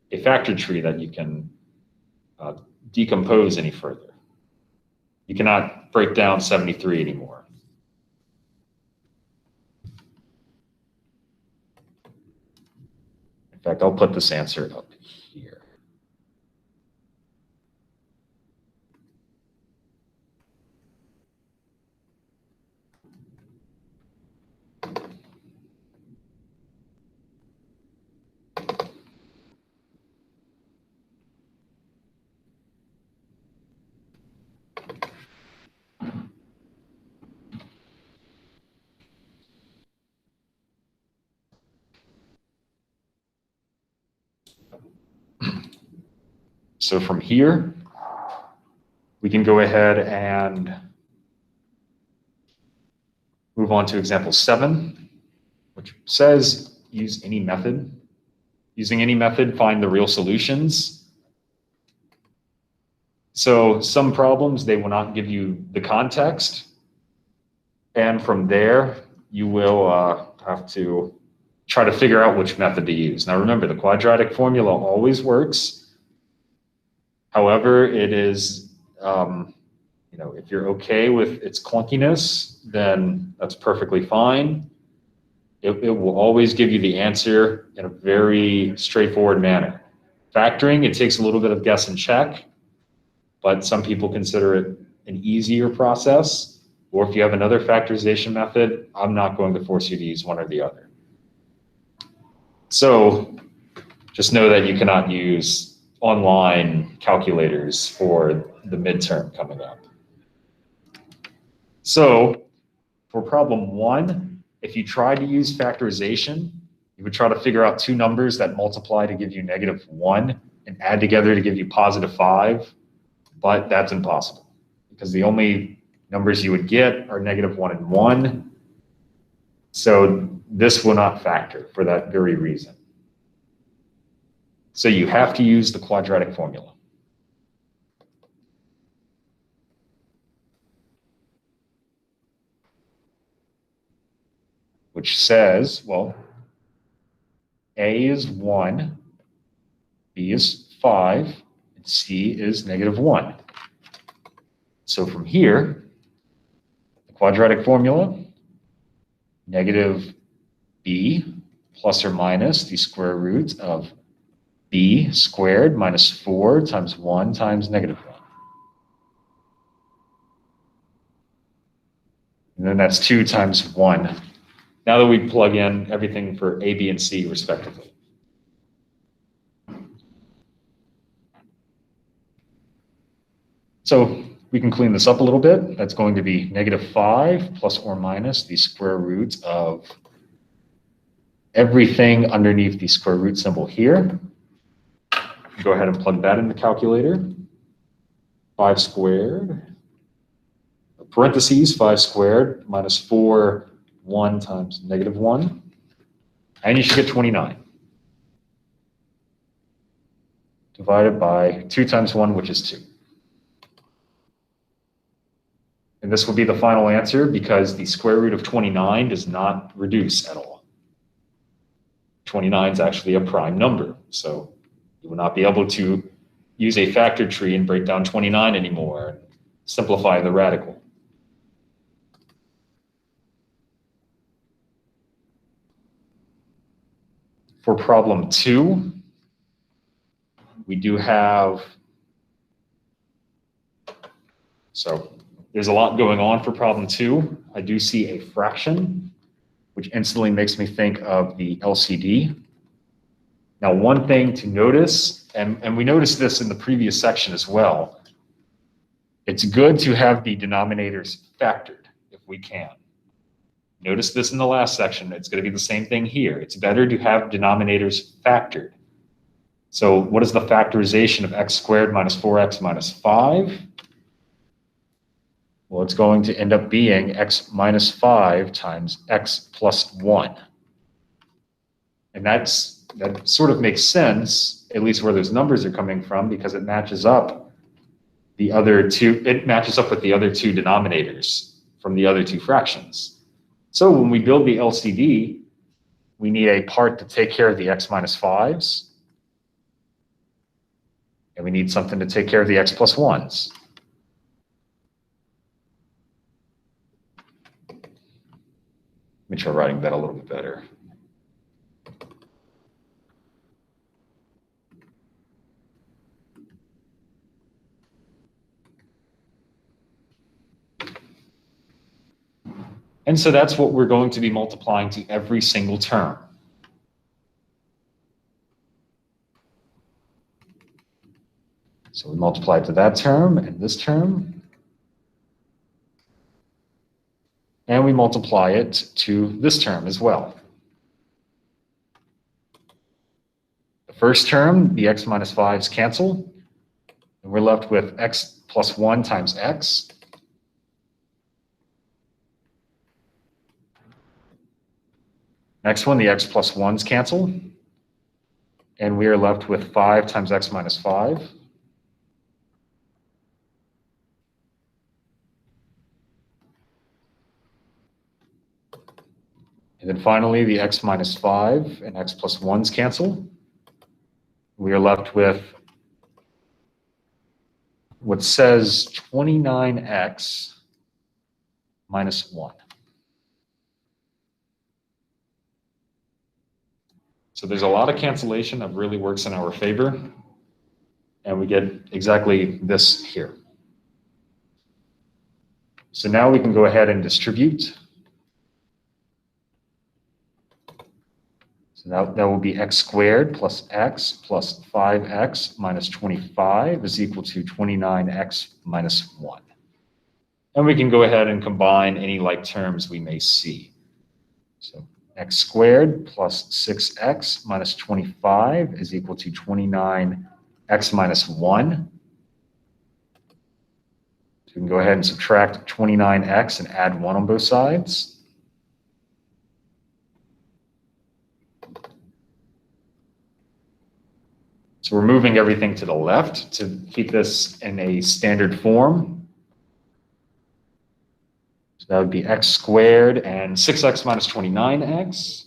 a factor tree that you can decompose any further. You cannot break down 73 anymore. In fact, I'll put this answer up here. So from here, we can go ahead and move on to example 7, which says use any method. Using any method, find the real solutions. So some problems, they will not give you the context. And from there, you will have to try to figure out which method to use. Now remember, the quadratic formula always works. However, it is, if you're okay with its clunkiness, then that's perfectly fine. It will always give you the answer in a very straightforward manner. Factoring, it takes a little bit of guess and check, but some people consider it an easier process. Or if you have another factorization method, I'm not going to force you to use one or the other. So just know that you cannot use online calculators for the midterm coming up. So for problem 1, if you try to use factorization, you would try to figure out two numbers that multiply to give you -1 and add together to give you +5, but that's impossible because the only numbers you would get are -1 and 1. So this will not factor for that very reason. So you have to use the quadratic formula. Which says, well, A is 1, B is 5, and C is -1. So from here, the quadratic formula, -b plus or minus the square root of b squared minus 4 times 1 times -1. And then that's 2 times 1. Now that we plug in everything for A, B, and C respectively. So we can clean this up a little bit. That's going to be -5 plus or minus the square root of everything underneath the square root symbol here. Go ahead and plug that in the calculator. 5 squared, parentheses, 5 squared minus 4, 1 times -1. And you should get 29. Divided by 2 times 1, which is 2. And this will be the final answer because the square root of 29 does not reduce at all. 29 is actually a prime number, so you will not be able to use a factor tree and break down 29 anymore and simplify the radical. For problem 2, we do have, so there's a lot going on for problem 2. I do see a fraction, which instantly makes me think of the LCD. Now, one thing to notice, and we noticed this in the previous section as well, it's good to have the denominators factored if we can. Notice this in the last section. It's going to be the same thing here. It's better to have denominators factored. So what is the factorization of x squared minus 4x minus 5? Well, it's going to end up being x minus 5 times x plus 1. And that sort of makes sense, at least where those numbers are coming from, because it matches up the other two, it matches up with the other two denominators from the other two fractions. So when we build the LCD, we need a part to take care of the x minus 5s, and we need something to take care of the x plus 1s. Let me try writing that a little bit better. And so that's what we're going to be multiplying to every single term. So we multiply to that term and this term. And we multiply it to this term as well. The first term, the x minus 5s cancel, and we're left with x plus 1 times x. Next one, the x plus 1s cancel, and we are left with 5 times x minus 5. And then finally, the x minus 5 and x plus 1s cancel. We are left with what says 29x minus 1. So there's a lot of cancellation that really works in our favor, and we get exactly this here. So now we can go ahead and distribute. So that will be x squared plus x plus 5x minus 25 is equal to 29x minus 1. And we can go ahead and combine any like terms we may see. So x squared plus 6x minus 25 is equal to 29x minus 1. So we can go ahead and subtract 29x and add 1 on both sides. So we're moving everything to the left to keep this in a standard form. So that would be x squared and 6x minus 29x.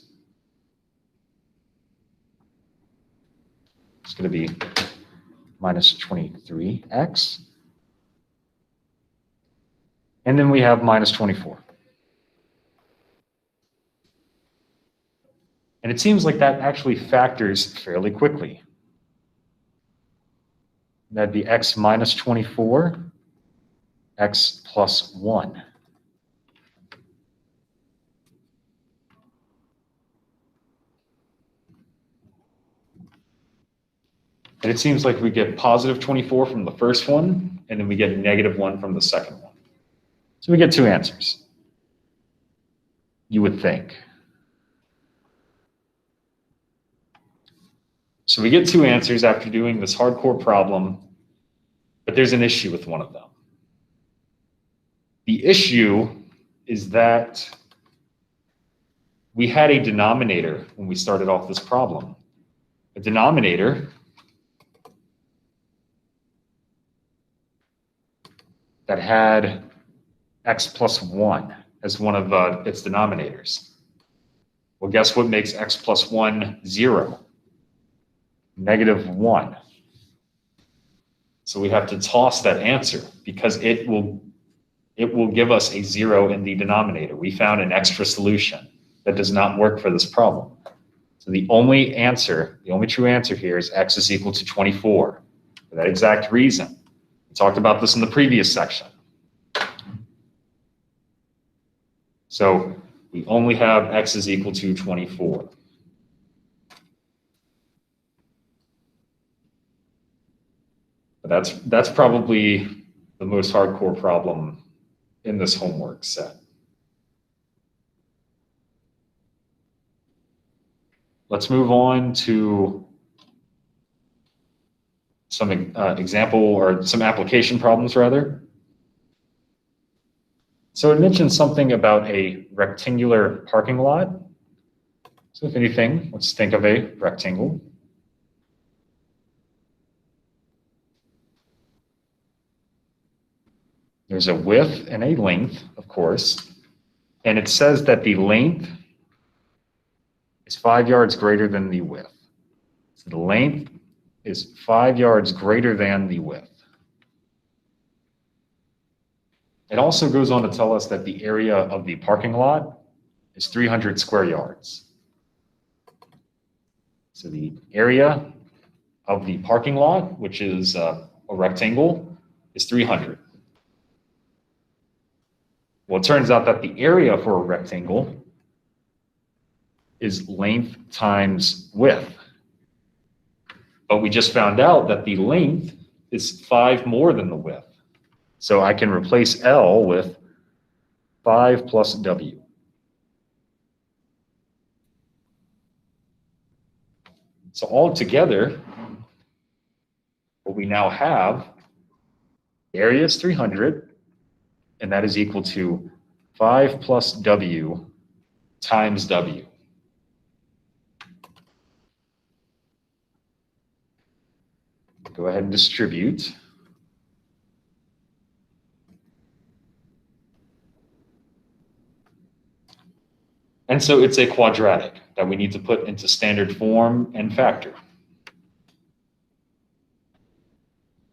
It's going to be minus 23x. And then we have minus 24. And it seems like that actually factors fairly quickly. That'd be x minus 24, x plus 1. And it seems like we get positive 24 from the first one, and then we get negative 1 from the second one. So we get 2 answers, you would think. So we get 2 answers after doing this hardcore problem, but there's an issue with one of them. The issue is that we had a denominator when we started off this problem. A denominator that had x plus 1 as one of its denominators. Well, guess what makes x plus 1 0? Negative 1. So we have to toss that answer because it will give us a 0 in the denominator. We found an extra solution that does not work for this problem. So the only true answer here is x is equal to 24. For that exact reason. We talked about this in the previous section. So we only have x is equal to 24. But that's probably the most hardcore problem in this homework set. Let's move on to some example or some application problems rather. So it mentions something about a rectangular parking lot. So if anything, let's think of a rectangle. There's a width and a length, of course, and it says that the length is 5 yards greater than the width. So the length is 5 yards greater than the width. It also goes on to tell us that the area of the parking lot is 300 square yards. So the area of the parking lot, which is a rectangle, is 300. Well, it turns out that the area for a rectangle is length times width. But we just found out that the length is 5 more than the width. So I can replace L with 5 plus W. So all together, what we now have, the area is 300, and that is equal to 5 plus W times W. Go ahead and distribute. And so it's a quadratic that we need to put into standard form and factor.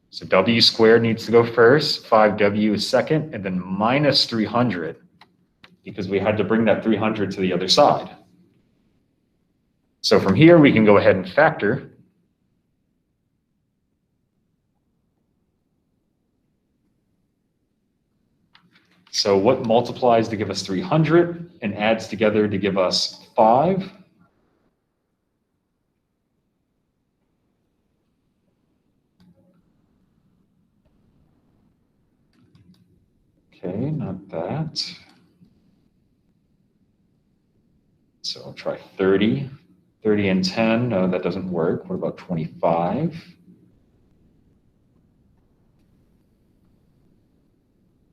So W squared needs to go first, 5W is second, and then minus 300, because we had to bring that 300 to the other side. So from here, we can go ahead and factor. So what multiplies to give us 300 and adds together to give us 5? Okay, not that. So I'll try 30. 30 and 10, no, that doesn't work. What about 25?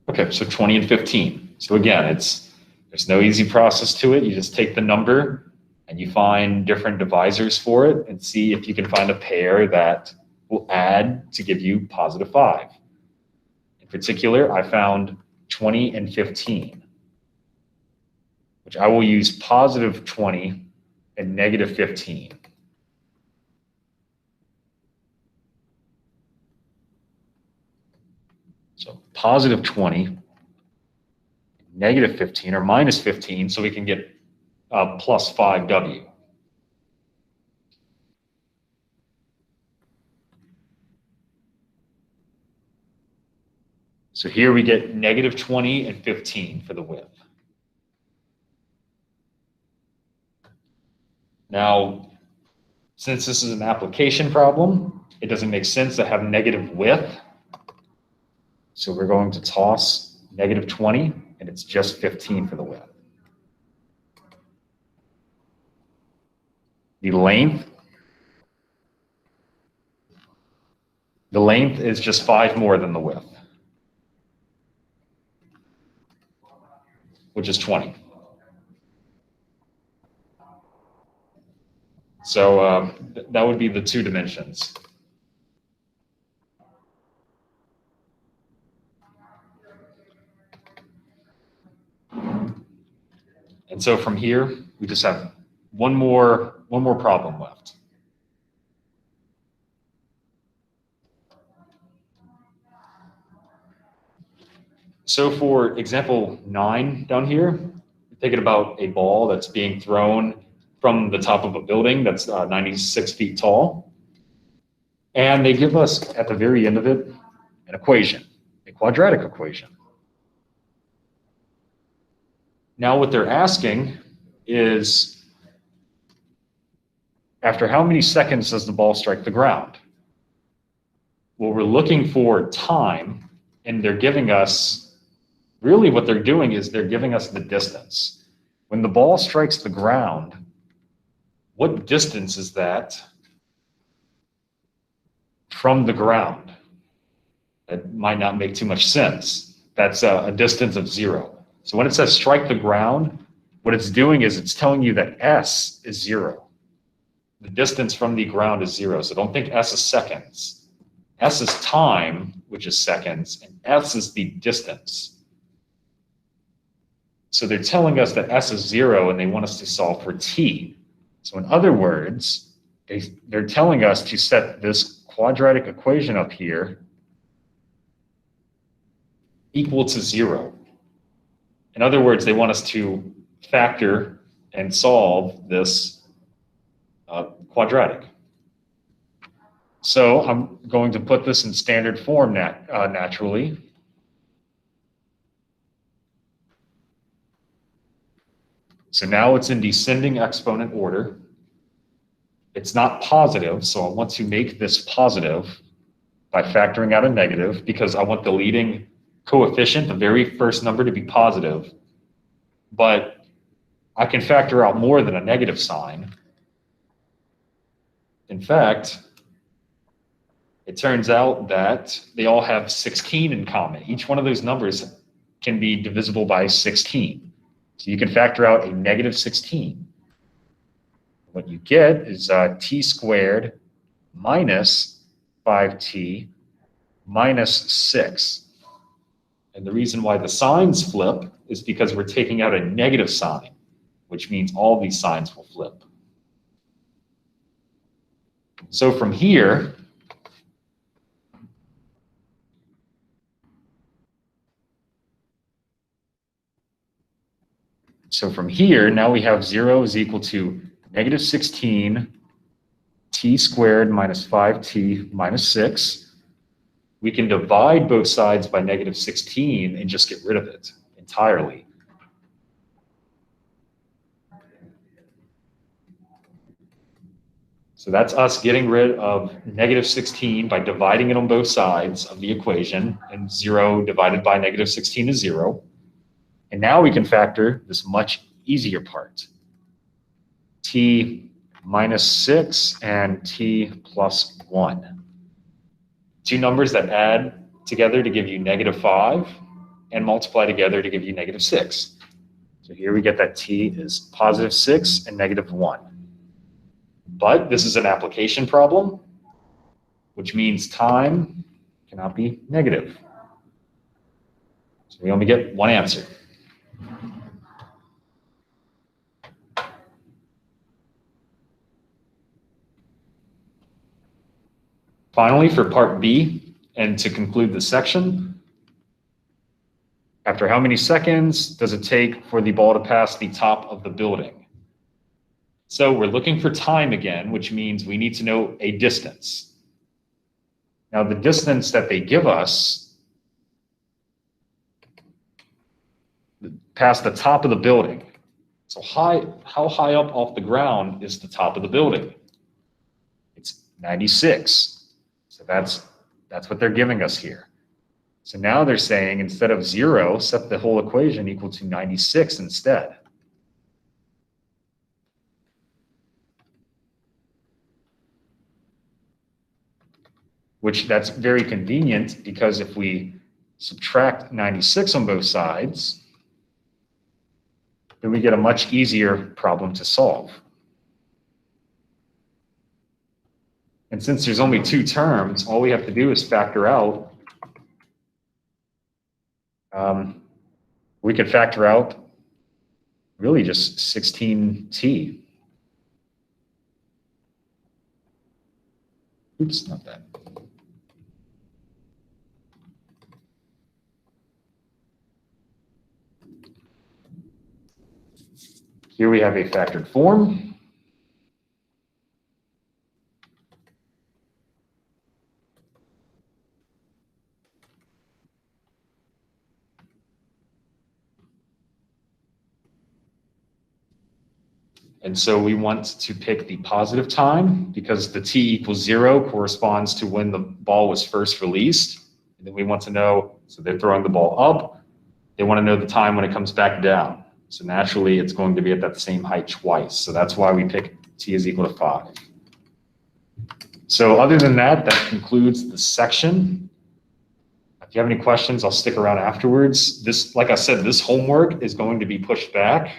Okay, so 20 and 15. So again, there's no easy process to it. You just take the number and you find different divisors for it and see if you can find a pair that will add to give you positive 5. In particular, I found 20 and 15, which I will use positive 20 and negative 15. So positive 20, negative 15, or minus 15, so we can get plus 5W. So here we get negative 20 and 15 for the width. Now, since this is an application problem, it doesn't make sense to have negative width. So we're going to toss negative 20, and it's just 15 for the width. The length is just 5 more than the width, which is 20. So that would be the 2 dimensions. And so from here, we just have one more problem left. So for example 9 down here, we're thinking about a ball that's being thrown from the top of a building that's 96 feet tall. And they give us, at the very end of it, an equation, a quadratic equation. Now what they're asking is, after how many seconds does the ball strike the ground? Well, we're looking for time, and they're giving us, really what they're doing is they're giving us the distance. When the ball strikes the ground, what distance is that from the ground? That might not make too much sense. That's a distance of 0. So when it says strike the ground, what it's doing is it's telling you that S is 0. The distance from the ground is 0. So don't think S is seconds. S is time, which is seconds, and S is the distance. So they're telling us that S is 0, and they want us to solve for T. So in other words, they're telling us to set this quadratic equation up here equal to 0. In other words, they want us to factor and solve this quadratic. So I'm going to put this in standard form naturally. So now it's in descending exponent order. It's not positive, so I want to make this positive by factoring out a negative because I want the leading coefficient, the very first number, to be positive. But I can factor out more than a negative sign. In fact, it turns out that they all have 16 in common. Each one of those numbers can be divisible by 16. So you can factor out a negative 16. What you get is t squared minus 5t minus 6. And the reason why the signs flip is because we're taking out a negative sign, which means all these signs will flip. So from here, now we have 0 is equal to negative 16 t squared minus 5t minus 6. We can divide both sides by negative 16 and just get rid of it entirely. So that's us getting rid of negative 16 by dividing it on both sides of the equation, and 0 divided by negative 16 is 0. And now we can factor this much easier part. T minus 6 and t plus 1. Two numbers that add together to give you negative 5 and multiply together to give you negative 6. So here we get that t is positive 6 and negative 1. But this is an application problem, which means time cannot be negative. So we only get one answer. Finally, for part B, and to conclude the section, after how many seconds does it take for the ball to pass the top of the building? So we're looking for time again, which means we need to know a distance. Now the distance that they give us past the top of the building. So how high up off the ground is the top of the building? It's 96. So that's what they're giving us here. So now they're saying instead of 0, set the whole equation equal to 96 instead. Which that's very convenient because if we subtract 96 on both sides, then we get a much easier problem to solve. And since there's only 2 terms, all we have to do is factor out. We could factor out really just 16t. Oops, not that. Here we have a factored form. And so we want to pick the positive time because the t equals 0 corresponds to when the ball was first released. And then we want to know, so they're throwing the ball up. They want to know the time when it comes back down. So naturally, it's going to be at that same height twice. So that's why we pick t is equal to 5. So other than that, that concludes the section. If you have any questions, I'll stick around afterwards. This, like I said, this homework is going to be pushed back.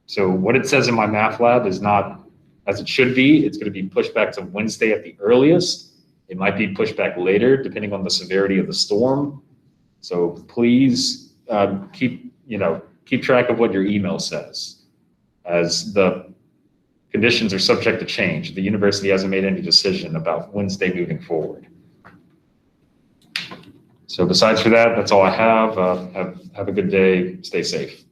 So what it says in my math lab is not as it should be. It's going to be pushed back to Wednesday at the earliest. It might be pushed back later, depending on the severity of the storm. So please keep track of what your email says, as the conditions are subject to change. The university hasn't made any decision about Wednesday moving forward. So besides for that, that's all I have. Have a good day. Stay safe.